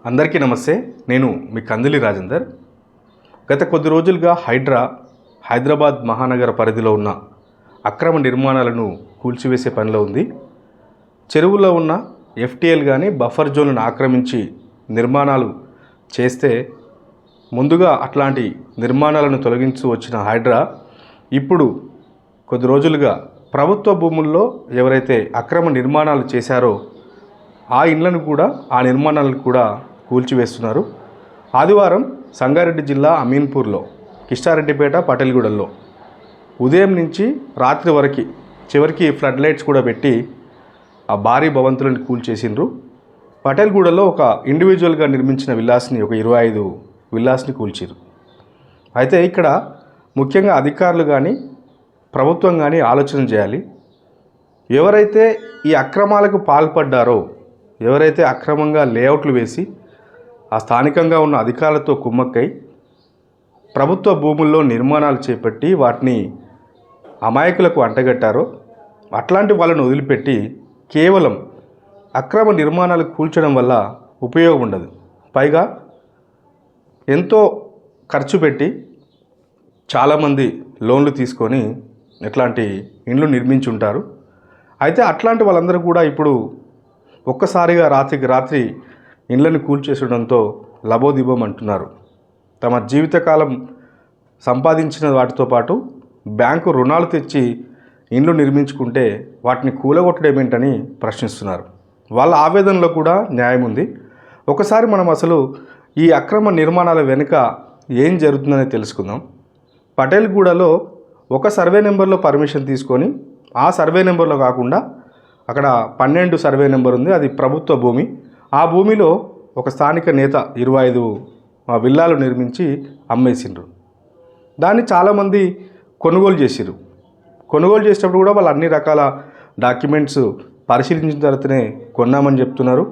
అందరికీ నమస్తే. నేను మీ కందిలి రాజేందర్. గత కొద్ది రోజులుగా హైదరాబాద్ మహానగర పరిధిలో ఉన్న అక్రమ నిర్మాణాలను కూల్చివేసే పనిలో ఉంది. చెరువులో ఉన్న ఎఫ్టీఎల్ కానీ బఫర్ జోన్లను ఆక్రమించి నిర్మాణాలు చేస్తే ముందుగా అట్లాంటి నిర్మాణాలను తొలగించు వచ్చిన హైడ్రా ఇప్పుడు కొద్ది రోజులుగా ప్రభుత్వ భూముల్లో ఎవరైతే అక్రమ నిర్మాణాలు చేశారో ఆ ఇండ్లను కూడా ఆ నిర్మాణాలను కూడా కూల్చివేస్తున్నారు. ఆదివారం సంగారెడ్డి జిల్లా అమీన్పూర్లో, కిష్టారెడ్డిపేట, పటేల్గూడలో ఉదయం నుంచి రాత్రి వరకు చివరికి ఫ్లడ్ లైట్స్ కూడా పెట్టి ఆ భారీ భవంతులను కూల్చేసిండ్రు. పటేల్గూడలో ఒక ఇండివిజువల్గా నిర్మించిన విల్లాస్ని, ఒక 25 విల్లాస్ని కూల్చిరు. అయితే ఇక్కడ ముఖ్యంగా అధికారులు కానీ ప్రభుత్వం కానీ ఆలోచన చేయాలి. ఎవరైతే ఈ అక్రమాలకు పాల్పడ్డారో, ఎవరైతే అక్రమంగా లేఅవుట్లు వేసి ఆ స్థానికంగా ఉన్న అధికారులతో కుమ్మక్కై ప్రభుత్వ భూముల్లో నిర్మాణాలు చేపట్టి వాటిని అమాయకులకు అంటగట్టారో అట్లాంటి వాళ్ళను వదిలిపెట్టి కేవలం అక్రమ నిర్మాణాలు కూల్చడం వల్ల ఉపయోగం ఉండదు. పైగా ఎంతో ఖర్చు పెట్టి చాలామంది లోన్లు తీసుకొని ఇట్లాంటి ఇండ్లు నిర్మించుంటారు. అయితే అట్లాంటి వాళ్ళందరూ కూడా ఇప్పుడు ఒక్కసారిగా రాత్రికి రాత్రి ఇండ్లను కూల్చేసడంతో లబోదిబోం అంటున్నారు. తమ జీవితకాలం సంపాదించిన వాటితో పాటు బ్యాంకు రుణాలు తెచ్చి ఇండ్లు నిర్మించుకుంటే వాటిని కూలగొట్టడమేంటని ప్రశ్నిస్తున్నారు. వాళ్ళ ఆవేదనలో కూడా న్యాయం ఉంది. ఒకసారి మనం అసలు ఈ అక్రమ నిర్మాణాల వెనుక ఏం జరుగుతుందని తెలుసుకుందాం. పటేల్గూడలో ఒక సర్వే నెంబర్లో పర్మిషన్ తీసుకొని ఆ సర్వే నెంబర్లో కాకుండా అక్కడ 12 సర్వే నెంబర్ ఉంది, అది ప్రభుత్వ భూమి. ఆ భూమిలో ఒక స్థానిక నేత 25 విల్లాలు నిర్మించి అమ్మేసిండ్రు. దాన్ని చాలామంది కొనుగోలు చేసిరు. కొనుగోలు చేసేటప్పుడు కూడా వాళ్ళు అన్ని రకాల డాక్యుమెంట్స్ పరిశీలించిన తర్వాతనే కొన్నామని చెప్తున్నారు.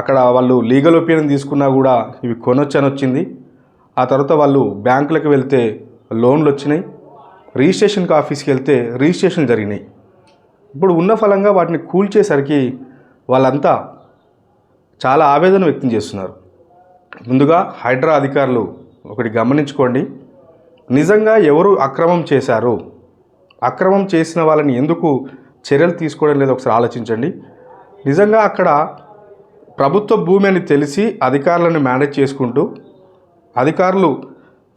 అక్కడ వాళ్ళు లీగల్ ఒపీనియన్ తీసుకున్నా కూడా ఇవి కొనొచ్చని వచ్చింది. ఆ తర్వాత వాళ్ళు బ్యాంకులకు వెళ్తే లోన్లు వచ్చినాయి, రిజిస్ట్రేషన్కి ఆఫీస్కి వెళ్తే రిజిస్ట్రేషన్ జరిగినాయి. ఇప్పుడు ఉన్న ఫలంగా వాటిని కూల్చేసరికి వాళ్ళంతా చాలా ఆవేదన వ్యక్తం చేస్తున్నారు. ముందుగా హైడ్రా అధికారులు ఒకటి గమనించుకోండి. నిజంగా ఎవరు అక్రమం చేశారో, అక్రమం చేసిన వాళ్ళని ఎందుకు చర్యలు తీసుకోవడం లేదో ఒకసారి ఆలోచించండి. నిజంగా అక్కడ ప్రభుత్వ భూమి అని తెలిసి అధికారులను మేనేజ్ చేసుకుంటూ అధికారులు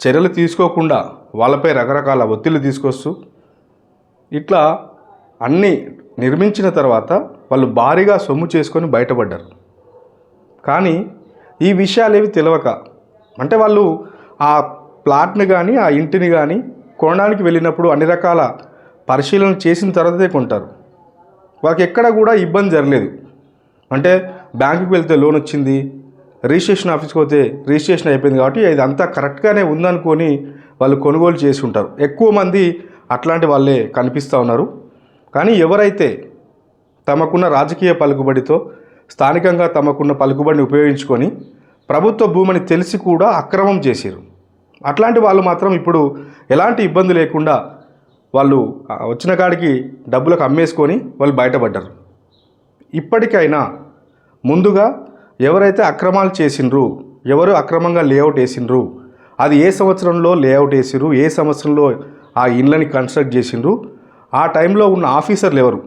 చర్యలు తీసుకోకుండా వాళ్ళపై రకరకాల ఒత్తిళ్లు తీసుకొస్తూ ఇట్లా అన్నీ నిర్మించిన తర్వాత వాళ్ళు భారీగా సొమ్ము చేసుకొని బయటపడ్డారు. కానీ ఈ విషయాలేవి తెలియక, అంటే వాళ్ళు ఆ ప్లాట్ని కానీ ఆ ఇంటిని కానీ కొనడానికి వెళ్ళినప్పుడు అన్ని రకాల పరిశీలన చేసిన తర్వాతే కొంటారు. వాళ్ళకి ఎక్కడ కూడా ఇబ్బంది జరగలేదు. అంటే బ్యాంకుకి వెళ్తే లోన్ వచ్చింది, రిజిస్ట్రేషన్ ఆఫీస్కి పోతే రిజిస్ట్రేషన్ అయిపోయింది కాబట్టి ఇది అంతా కరెక్ట్గానే ఉందనుకొని వాళ్ళు కొనుగోలు చేసి ఉంటారు. ఎక్కువ మంది అట్లాంటి వాళ్ళే కనిపిస్తూ ఉన్నారు. కానీ ఎవరైతే తమకున్న రాజకీయ పలుకుబడితో స్థానికంగా తమకున్న పలుకుబడిని ఉపయోగించుకొని ప్రభుత్వ భూమిని తెలిసి కూడా అక్రమం చేశారు, అట్లాంటి వాళ్ళు మాత్రం ఇప్పుడు ఎలాంటి ఇబ్బంది లేకుండా వాళ్ళు వచ్చిన కాడికి డబ్బులకు అమ్మేసుకొని వాళ్ళు బయటపడ్డారు. ఇప్పటికైనా ముందుగా ఎవరైతే అక్రమాలు చేసిండ్రు, ఎవరు అక్రమంగా లేఅవుట్ వేసిండ్రు, అది ఏ సంవత్సరంలో లేఅవుట్ వేసిర్రు, ఏ సంవత్సరంలో ఆ ఇండ్లని కన్స్ట్రక్ట్ చేసిండ్రు, ఆ టైంలో ఉన్న ఆఫీసర్లు ఎవరు,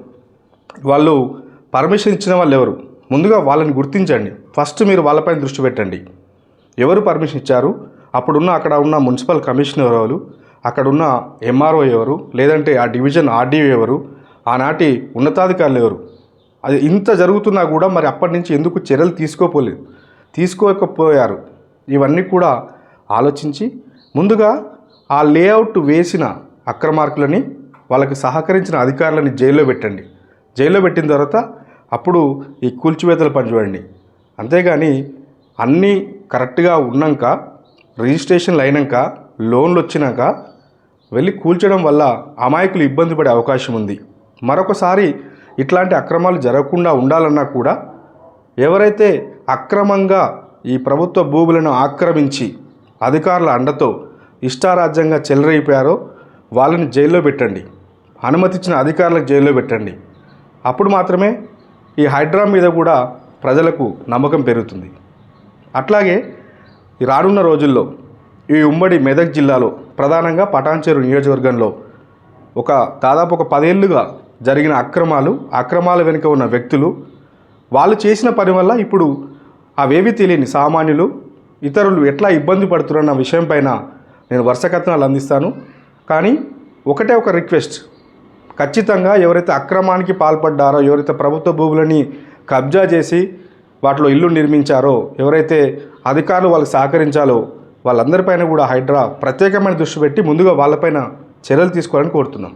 వాళ్ళు పర్మిషన్ ఇచ్చిన వాళ్ళు ఎవరు, ముందుగా వాళ్ళని గుర్తించండి. ఫస్ట్ మీరు వాళ్ళపైన దృష్టి పెట్టండి. ఎవరు పర్మిషన్ ఇచ్చారు, అప్పుడున్న అక్కడ ఉన్న మున్సిపల్ కమిషనర్ ఎవరు, అక్కడున్న ఎంఆర్ఓ ఎవరు, లేదంటే ఆ డివిజన్ ఆర్డీఓ ఎవరు, ఆనాటి ఉన్నతాధికారులు ఎవరు. అది ఇంత జరుగుతున్నా కూడా మరి అప్పటి నుంచి ఎందుకు చర్యలు తీసుకోకపోయారు? ఇవన్నీ కూడా ఆలోచించి ముందుగా ఆ లేఅవుట్ వేసిన అక్రమార్కులని, వాళ్ళకి సహకరించిన అధికారులని జైల్లో పెట్టండి. జైల్లో పెట్టిన తర్వాత అప్పుడు ఈ కూల్చివేతలు పని చూడండి. అంతేగాని అన్నీ కరెక్ట్గా ఉన్నాక, రిజిస్ట్రేషన్లు అయినాక, లోన్లు వచ్చినాక వెళ్ళి కూల్చడం వల్ల అమాయకులు ఇబ్బంది పడే అవకాశం ఉంది. మరొకసారి ఇట్లాంటి అక్రమాలు జరగకుండా ఉండాలన్నా కూడా ఎవరైతే అక్రమంగా ఈ ప్రభుత్వ భూములను ఆక్రమించి అధికారుల అండతో ఇష్టారాజ్యంగా చెలరైపోయారో వాళ్ళని జైల్లో పెట్టండి. అనుమతించిన అధికారులకు జైల్లో పెట్టండి. అప్పుడు మాత్రమే ఈ హైడ్రా మీద కూడా ప్రజలకు నమ్మకం పెరుగుతుంది. అట్లాగే ఈ రానున్న రోజుల్లో ఈ ఉమ్మడి మెదక్ జిల్లాలో ప్రధానంగా పటాన్చెరు నియోజకవర్గంలో దాదాపు ఒక 10 ఏళ్ళుగా జరిగిన అక్రమాల వెనుక ఉన్న వ్యక్తులు వాళ్ళు చేసిన పని వల్ల ఇప్పుడు అవేవి తెలియని సామాన్యులు ఇతరులు ఎట్లా ఇబ్బంది పడుతున్నారన్న విషయం పైన నేను వరుస కథనాలు అందిస్తాను. కానీ ఒకటే ఒక రిక్వెస్ట్, ఖచ్చితంగా ఎవరైతే అక్రమానికి పాల్పడ్డారో, ఎవరైతే ప్రభుత్వ భూములని కబ్జా చేసి వాటిలో ఇల్లు నిర్మించారో, ఎవరైతే అధికారులు వాళ్ళకి సహకరించాలో వాళ్ళందరిపైన కూడా హైడ్రా ప్రత్యేకమైన దృష్టి పెట్టి ముందుగా వాళ్ళపైన చర్యలు తీసుకోవాలని కోరుతున్నాం.